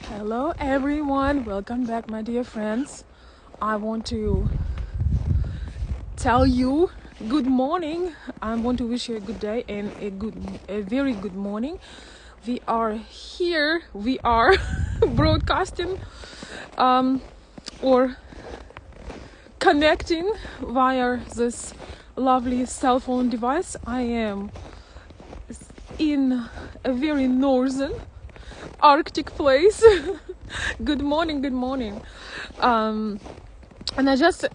Hello everyone, welcome back my dear friends. I want to tell you good morning. I want to wish you a good day and a very good morning. We are here, we are broadcasting or connecting via this lovely cell phone device. I am in a very northern Arctic place. Good morning, good morning. And I just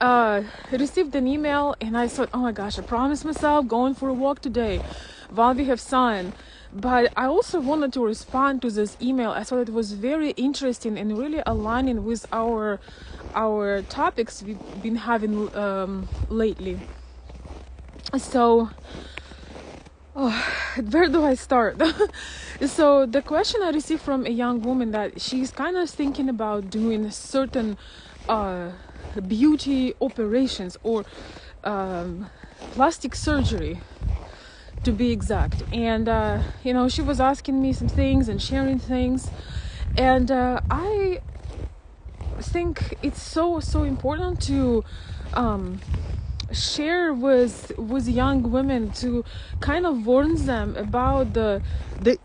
received an email and I thought, oh my gosh, I promised myself going for a walk today while we have sun. But I also wanted to respond to this email. I thought it was very interesting and really aligning with our topics we've been having lately. So where do I start? So the question I received from a young woman that she's kind of thinking about doing certain beauty operations or plastic surgery, to be exact. And she was asking me some things and sharing things, and I think it's so important to share with young women, to kind of warn them about the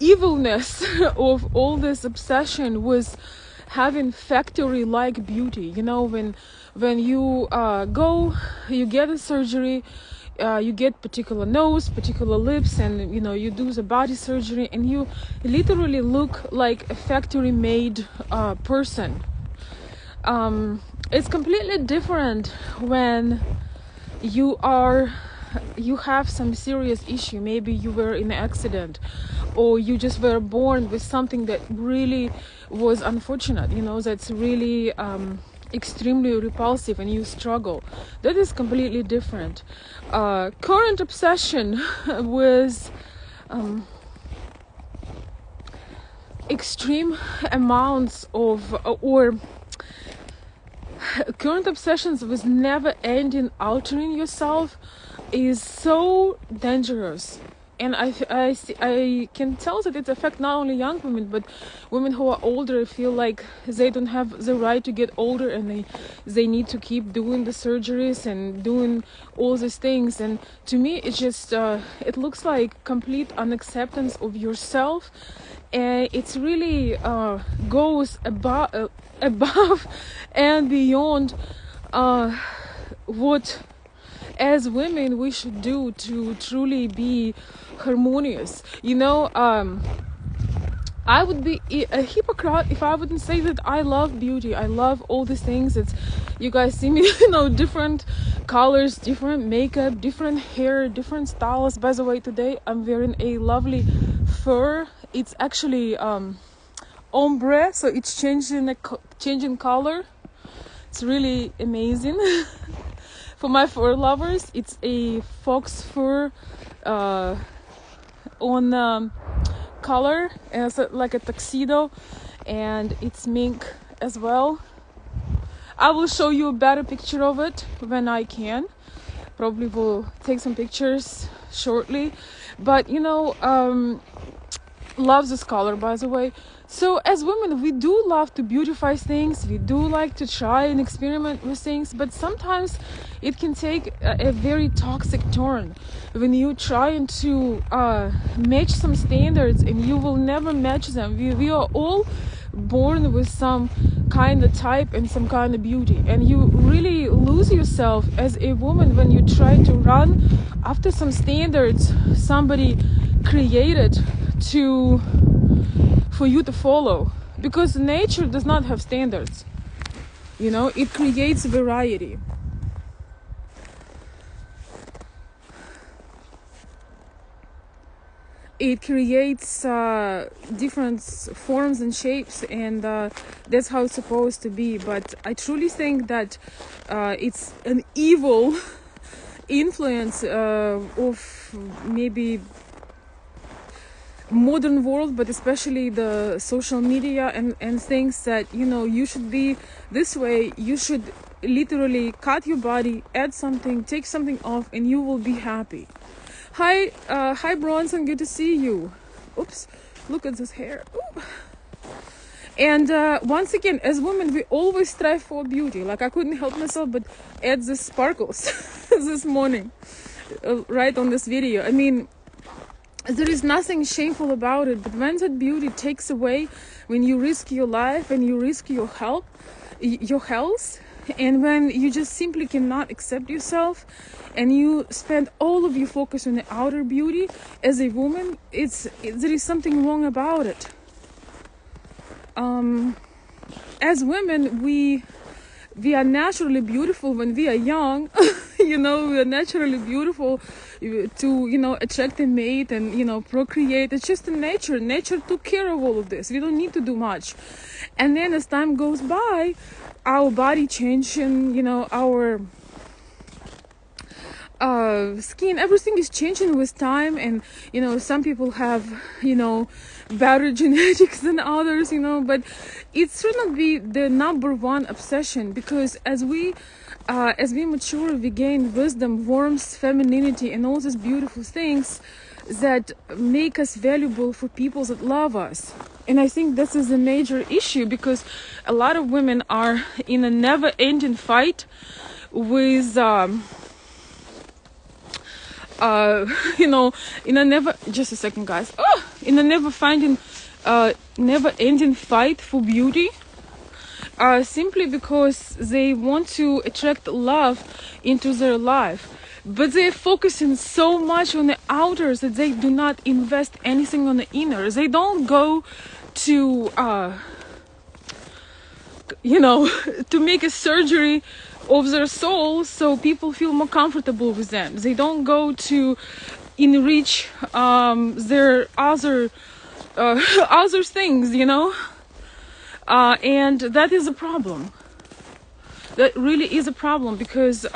evilness of all this obsession with having factory like beauty. When you you get a surgery, you get particular nose, particular lips, and you do the body surgery and you literally look like a factory made person. It's completely different when you have some serious issue. Maybe you were in an accident, or you just were born with something that really was unfortunate, that's really extremely repulsive and you struggle. That is completely different. Current obsession with extreme amounts of or current obsessions with never ending altering yourself is so dangerous. And I can tell that it affects not only young women, but women who are older feel like they don't have the right to get older, and they need to keep doing the surgeries and doing all these things. And to me, it's just it looks like complete unacceptance of yourself, and it's really goes above and beyond what as women we should do to truly be harmonious. I would be a hypocrite if I wouldn't say that I love beauty. I love all these things. It's, you guys see me, different colors, different makeup, different hair, different styles. By the way, today I'm wearing a lovely fur. It's actually ombre, so it's changing color. It's really amazing. For my fur lovers, it's a fox fur on color, as like a tuxedo, and it's mink as well. I will show you a better picture of it when I can. Probably will take some pictures shortly, but love this color, by the way. So as women, we do love to beautify things. We do like to try and experiment with things, but sometimes it can take a very toxic turn when you trying to match some standards and you will never match them. We are all born with some kind of type and some kind of beauty, and you really lose yourself as a woman when you try to run after some standards somebody created for you to follow, because nature does not have standards. It creates variety. It creates different forms and shapes, and that's how it's supposed to be. But I truly think that it's an evil influence of maybe modern world, but especially the social media and things that you should be this way. You should literally cut your body, add something, take something off, and you will be happy. Hi Bronson, good to see you. Oops, look at this hair. Ooh. And once again, as women, we always strive for beauty. Like, I couldn't help myself but add the sparkles this morning, right on this video. I mean, there is nothing shameful about it, but when that beauty takes away, when you risk your life and you risk your health, and when you just simply cannot accept yourself, and you spend all of your focus on the outer beauty as a woman, there is something wrong about it. As women, we are naturally beautiful when we are young. We are naturally beautiful to, attract a mate and, procreate. It's just in nature. Nature took care of all of this. We don't need to do much. And then as time goes by, our body changes and, our skin, everything is changing with time. And, some people have, better genetics than others, but it should not be the number one obsession, because as we mature, we gain wisdom, warmth, femininity, and all these beautiful things that make us valuable for people that love us. And I think this is a major issue, because a lot of women are in a never-ending fight with in a never-ending fight for beauty, simply because they want to attract love into their life. But they're focusing so much on the outers that they do not invest anything on the inner. They don't go to, to make a surgery of their soul so people feel more comfortable with them. They don't go to enrich their other things, and that is a problem. That really is a problem, because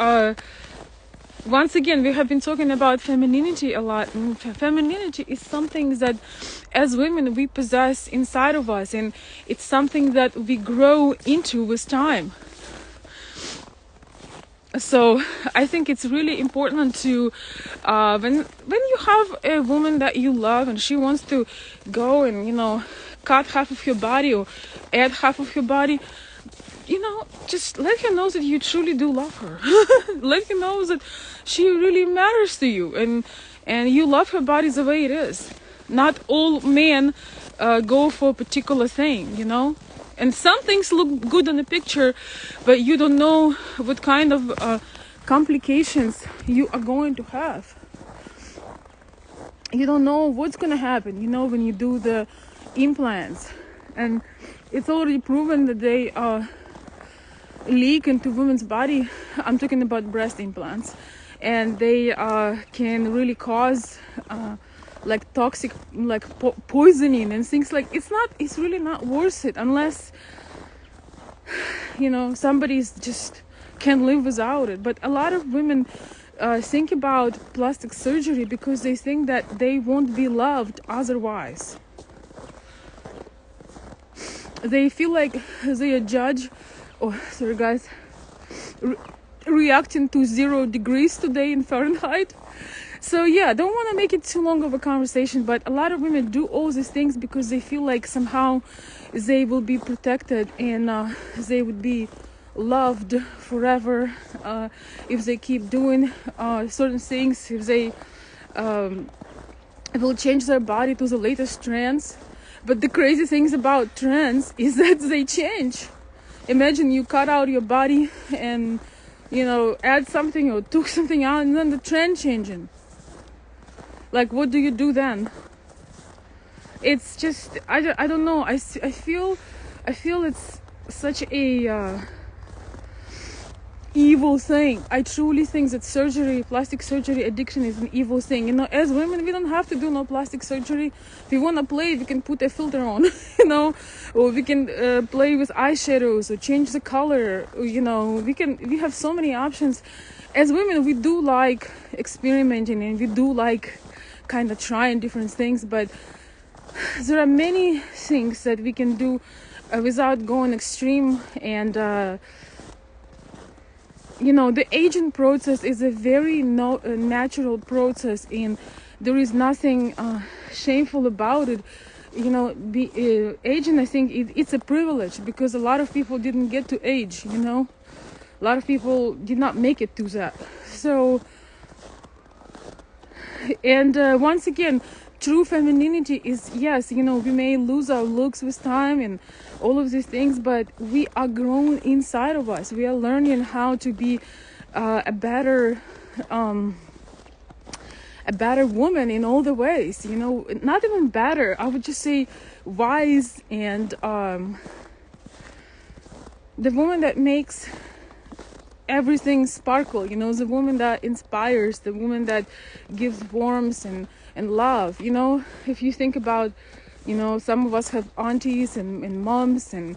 once again, we have been talking about femininity a lot. And femininity is something that as women we possess inside of us, and it's something that we grow into with time. So I think it's really important to when you have a woman that you love and she wants to go and cut half of your body or add half of your body, just let her know that you truly do love her. Let her know that she really matters to you, and you love her body the way it is. Not all men go for a particular thing, And some things look good in the picture, but you don't know what kind of complications you are going to have. You don't know what's going to happen, when you do the implants. And it's already proven that they leak into women's body. I'm talking about breast implants. And they can really cause toxic, poisoning and things like. It's really not worth it unless somebody's just can't live without it. But a lot of women think about plastic surgery because they think that they won't be loved otherwise. They feel like they are judged. Oh, sorry guys, reacting to 0 degrees today in Fahrenheit. So yeah, don't want to make it too long of a conversation, but a lot of women do all these things because they feel like somehow they will be protected and they would be loved forever if they keep doing certain things, if they will change their body to the latest trends. But the crazy things about trends is that they change. Imagine you cut out your body and add something or took something out, and then the trend changing. Like, what do you do then? It's just, I don't know. I feel it's such a evil thing. I truly think that plastic surgery addiction is an evil thing. As women, we don't have to do no plastic surgery. If we want to play, we can put a filter on, or we can play with eyeshadows or change the color. We have so many options. As women, we do like experimenting and we do like kind of trying different things, but there are many things that we can do without going extreme. And the aging process is a very natural process, and there is nothing shameful about it. be aging. I think it's a privilege, because a lot of people didn't get to age. A lot of people did not make it to that. So, and once again, true femininity is, yes, we may lose our looks with time and all of these things, but we are grown inside of us. We are learning how to be a better woman in all the ways. Not even better, I would just say wise, and the woman that makes everything sparkle, the woman that inspires, the woman that gives warmth and love. If you think about, some of us have aunties and moms and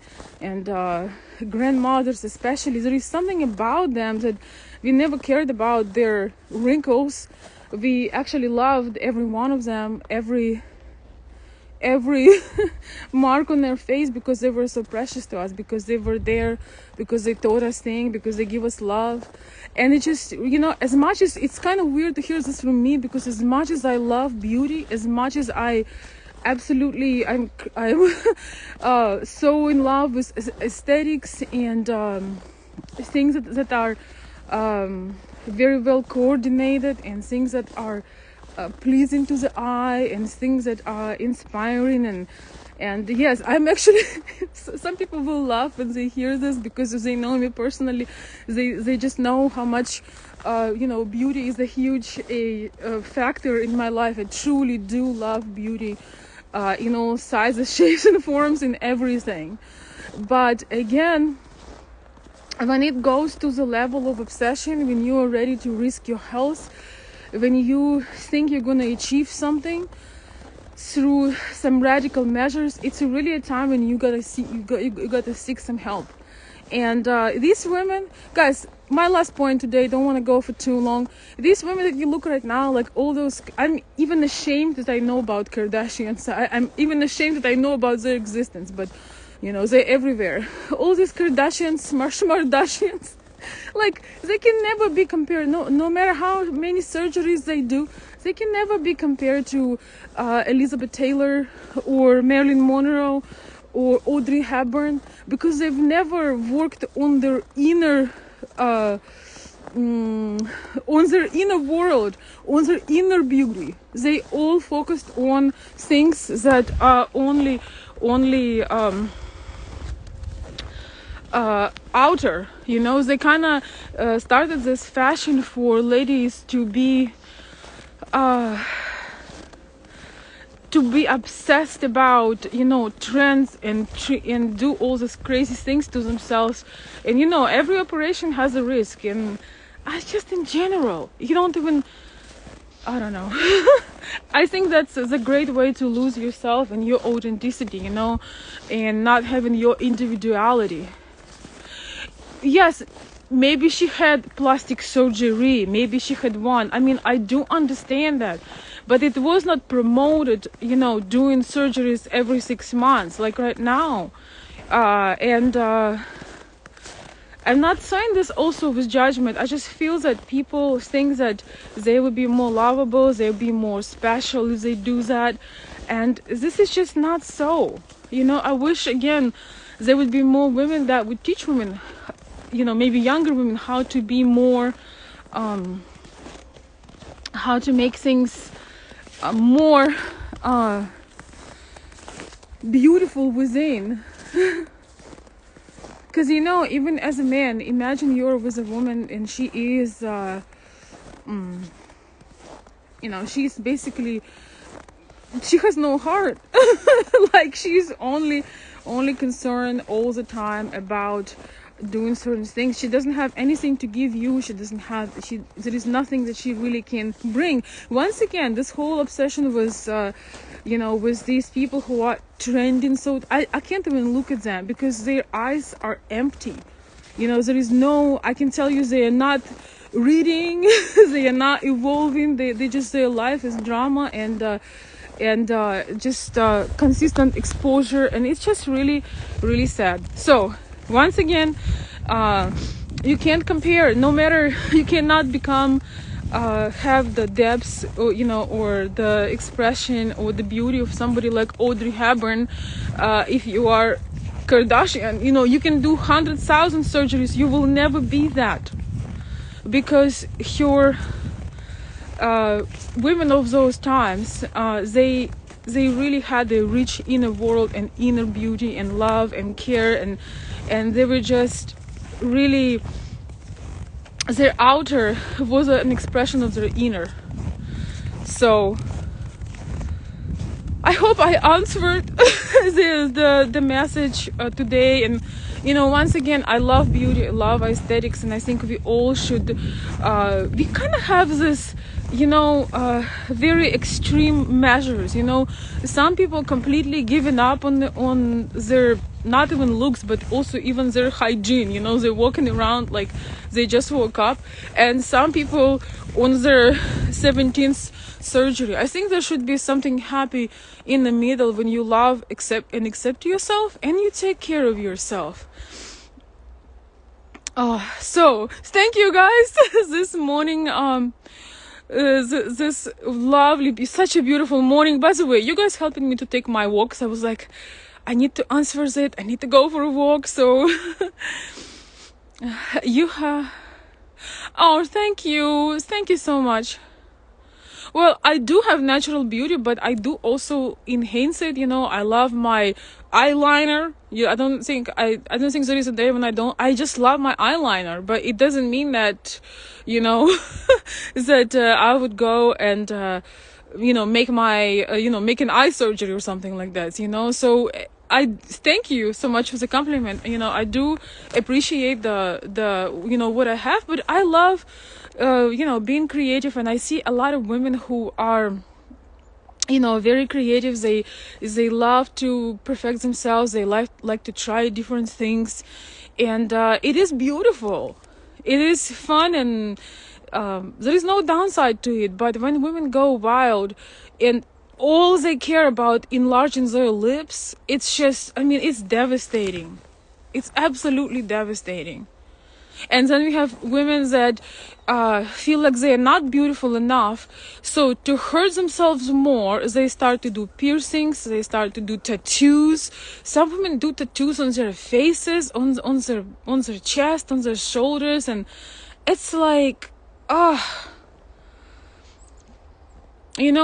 grandmothers especially. There is something about them that we never cared about their wrinkles. We actually loved every one of them, every mark on their face, because they were so precious to us, because they were there, because they taught us things, because they give us love. And it just, as much as it's kind of weird to hear this from me, because as much as I love beauty, as much as I'm so in love with aesthetics and things that are very well coordinated, and things that are pleasing to the eye, and things that are inspiring, and yes, I'm actually some people will laugh when they hear this, because they know me personally. They just know how much beauty is a huge factor in my life. I truly do love beauty in all sizes, shapes and forms, in everything. But again, when it goes to the level of obsession, when you are ready to risk your health, when you think you're going to achieve something through some radical measures, it's really a time when you gotta seek some help. And these women, guys, my last point today, don't want to go for too long. These women that you look right now, like all those, I'm even ashamed that I know about Kardashians. I'm even ashamed that I know about their existence, but they're everywhere. All these Kardashians, Smardashians, like, they can never be compared. No matter how many surgeries they do, they can never be compared to Elizabeth Taylor or Marilyn Monroe or Audrey Hepburn, because they've never worked on their inner world, on their inner beauty. They all focused on things that are only outer. They kind of started this fashion for ladies to be obsessed about trends and do all these crazy things to themselves. And every operation has a risk, and I just, in general, you don't even, I don't know. I think that's a great way to lose yourself and your authenticity, and not having your individuality. Yes, maybe she had plastic surgery, maybe she had one. I mean, I do understand that, but it was not promoted, doing surgeries every 6 months, like right now. And I'm not saying this also with judgment. I just feel that people think that they would be more lovable, they would be more special if they do that. And this is just not so. I wish, again, there would be more women that would teach women, maybe younger women, how to be more, how to make things more beautiful within. Because even as a man, imagine you're with a woman and she is she's basically, she has no heart. Like, she's only concerned all the time about doing certain things. She doesn't have anything to give you. There is nothing that she really can bring. Once again, this whole obsession was with these people who are trending, so I can't even look at them, because their eyes are empty. There is no, I can tell you, they are not reading. They are not evolving. They just, their life is drama and just consistent exposure, and it's just really, really sad. So once again, you can't compare. No matter, you cannot become have the depths, or or the expression or the beauty of somebody like Audrey Hepburn. If you are Kardashian, you can do 100,000 surgeries, you will never be that, because your women of those times, they really had a rich inner world and inner beauty and love and care, and they were just really, their outer was an expression of their inner. So I hope I answered the message today. And once again, I love beauty, I love aesthetics, and I think we all should. We kind of have this, very extreme measures. Some people completely given up on their, not even looks, but also even their hygiene. They're walking around like they just woke up, and some people on their 17th surgery. I think there should be something happy in the middle, when you love, accept yourself, and you take care of yourself. So thank you guys this morning. This lovely, such a beautiful morning. By the way, you guys helping me to take my walks. I was like, I need to answer it, I need to go for a walk. So you have, thank you so much. Well, I do have natural beauty, but I do also enhance it. I love my eyeliner. I don't think there is a day when I don't. I just love my eyeliner, but it doesn't mean that, that I would go and make my make an eye surgery or something like that. So I thank you so much for the compliment. I do appreciate the what I have, but I love being creative, and I see a lot of women who are very creative. They love to perfect themselves, they like to try different things, and it is beautiful, it is fun, and there is no downside to it. But when women go wild and all they care about enlarging their lips, it's just, it's devastating. It's absolutely devastating. And then we have women that feel like they are not beautiful enough, so to hurt themselves more, they start to do piercings, they start to do tattoos. Some women do tattoos on their faces, on their chest, on their shoulders, and it's like,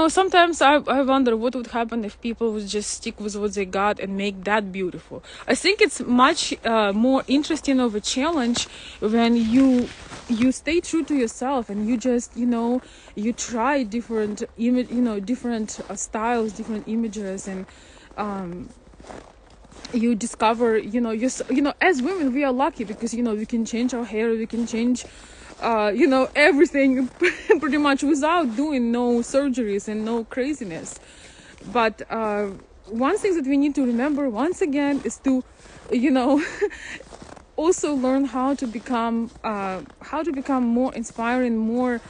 sometimes I wonder what would happen if people would just stick with what they got and make that beautiful. I think it's much more interesting of a challenge when you stay true to yourself, and you just you try different different styles, different images, and you discover as women we are lucky, because we can change our hair, we can change everything pretty much without doing no surgeries and no craziness. But one thing that we need to remember once again is to also learn how to become more inspiring, more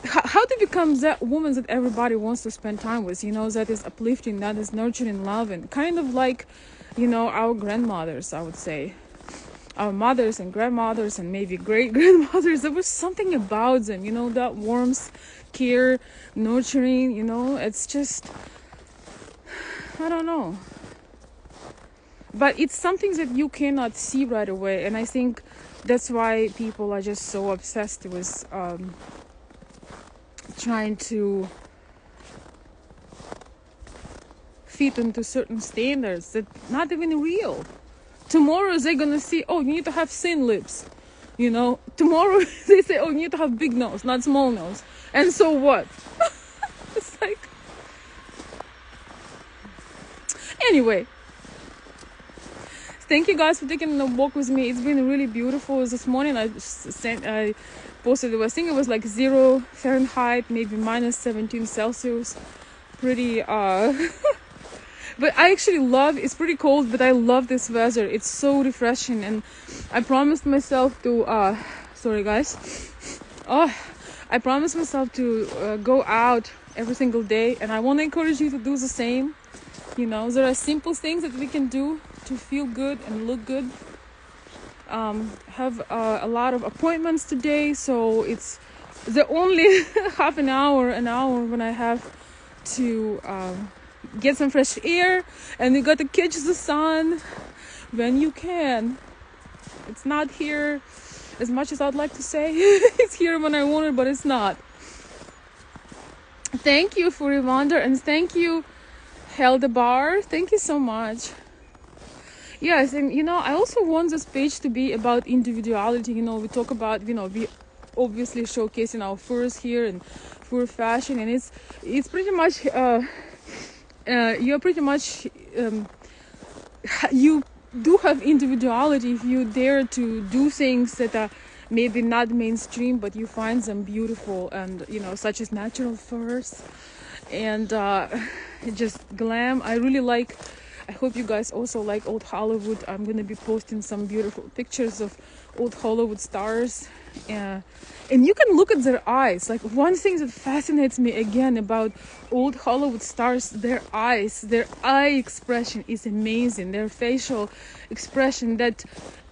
how to become that woman that everybody wants to spend time with, that is uplifting, that is nurturing, love, and kind of like our grandmothers, I would say. Our mothers and grandmothers and maybe great-grandmothers, there was something about them, that warmth, care, nurturing, it's just, I don't know. But it's something that you cannot see right away, and I think that's why people are just so obsessed with trying to fit into certain standards that not even real. Tomorrow they're gonna see, you need to have thin lips. Tomorrow they say, you need to have big nose, not small nose. And so what? It's like, anyway. Thank you guys for taking a walk with me. It's been really beautiful. This morning I posted, I think it was like 0 Fahrenheit, maybe minus 17 Celsius. Pretty but I actually it's pretty cold, but I love this weather. It's so refreshing, and I promised myself to sorry guys, I promised myself to go out every single day, and I want to encourage you to do the same. There are simple things that we can do to feel good and look good. Have a lot of appointments today, so it's the only half an hour when I have to get some fresh air, and you got to catch the sun when you can. It's not here as much as I'd like to say. It's here when I want it, but it's not. Thank you for your wonder, and thank you, Heldebar. Thank you so much. Yes, and I also want this page to be about individuality. We talk about, we obviously showcasing our furs here and fur fashion, and it's pretty much you're pretty much you do have individuality if you dare to do things that are maybe not mainstream, but you find them beautiful, and such as natural furs and just glam. I hope you guys also like old Hollywood. I'm gonna be posting some beautiful pictures of old Hollywood stars, and you can look at their eyes. Like, one thing that fascinates me again about old Hollywood stars, their eyes, their eye expression is amazing. Their facial expression, that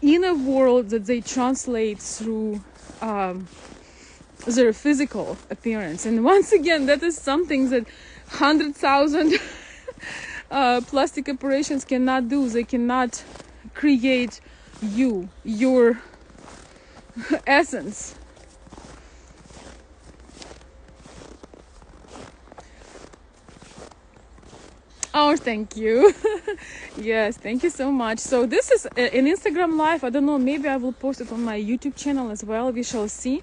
inner world that they translate through their physical appearance. And once again, that is something that 100,000 plastic operations cannot do. They cannot create your essence. Oh, thank you. Yes, thank you so much. So this is an Instagram live. I don't know, maybe I will post it on my YouTube channel as well. We shall see.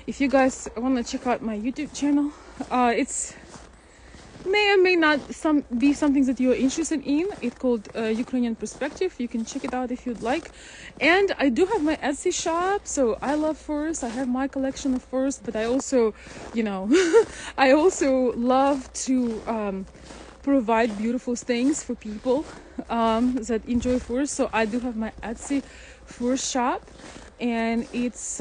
If you guys want to check out my YouTube channel, it's may or may not be something that you're interested in. It's called Ukrainian Perspective. You can check it out if you'd like. And I do have my Etsy shop, so I love furs. I have my collection of furs, but I also, I also love to provide beautiful things for people that enjoy furs. So I do have my Etsy fur shop, and it's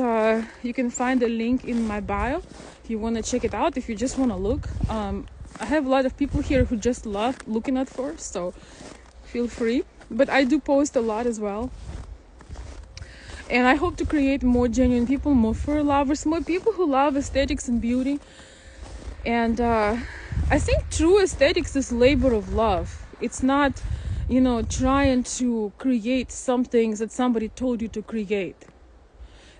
you can find the link in my bio if you want to check it out, if you just want to look. I have a lot of people here who just love looking at furs, so feel free. But I do post a lot as well. And I hope to create more genuine people, more fur lovers, more people who love aesthetics and beauty. And I think true aesthetics is labor of love. It's not, trying to create something that somebody told you to create.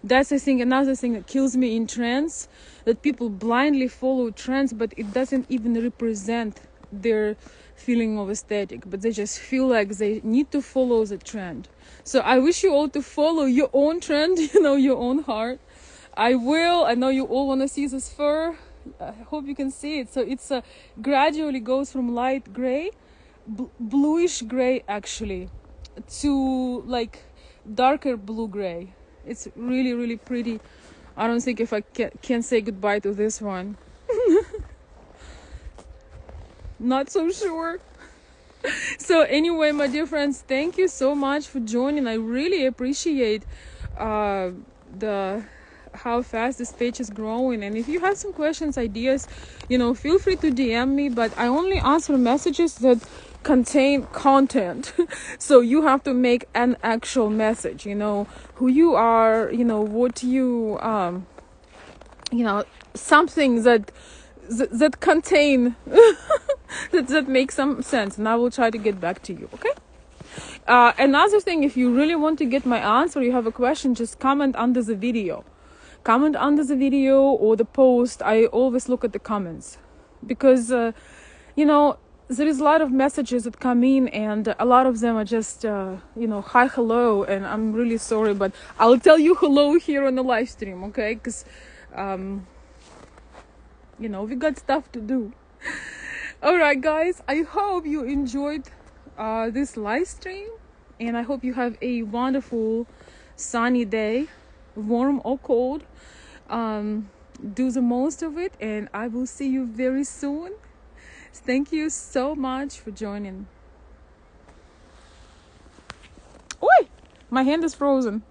That's, I think, another thing that kills me in trends, that people blindly follow trends, but it doesn't even represent their feeling of aesthetic, but they just feel like they need to follow the trend. So I wish you all to follow your own trend, your own heart. I will. I know you all want to see this fur. I hope you can see it. So it's gradually goes from light gray, bluish gray actually, to like darker blue gray. It's really, really pretty. I don't think if I can say goodbye to this one. Not so sure. So anyway, my dear friends, thank you so much for joining. I really appreciate how fast this page is growing. And if you have some questions, ideas, feel free to DM me. But I only answer messages that contain content. So you have to make an actual message, who you are, what you something that contain that makes some sense, and I will try to get back to you. Okay. Another thing, if you really want to get my answer, you have a question, just comment under the video or the post. I always look at the comments, because there is a lot of messages that come in, and a lot of them are just hi, hello, and I'm really sorry, but I'll tell you hello here on the live stream, okay? Because we got stuff to do. All right, guys, I hope you enjoyed this live stream, and I hope you have a wonderful sunny day, warm or cold. Do the most of it, and I will see you very soon. Thank you so much for joining. Oi, my hand is frozen.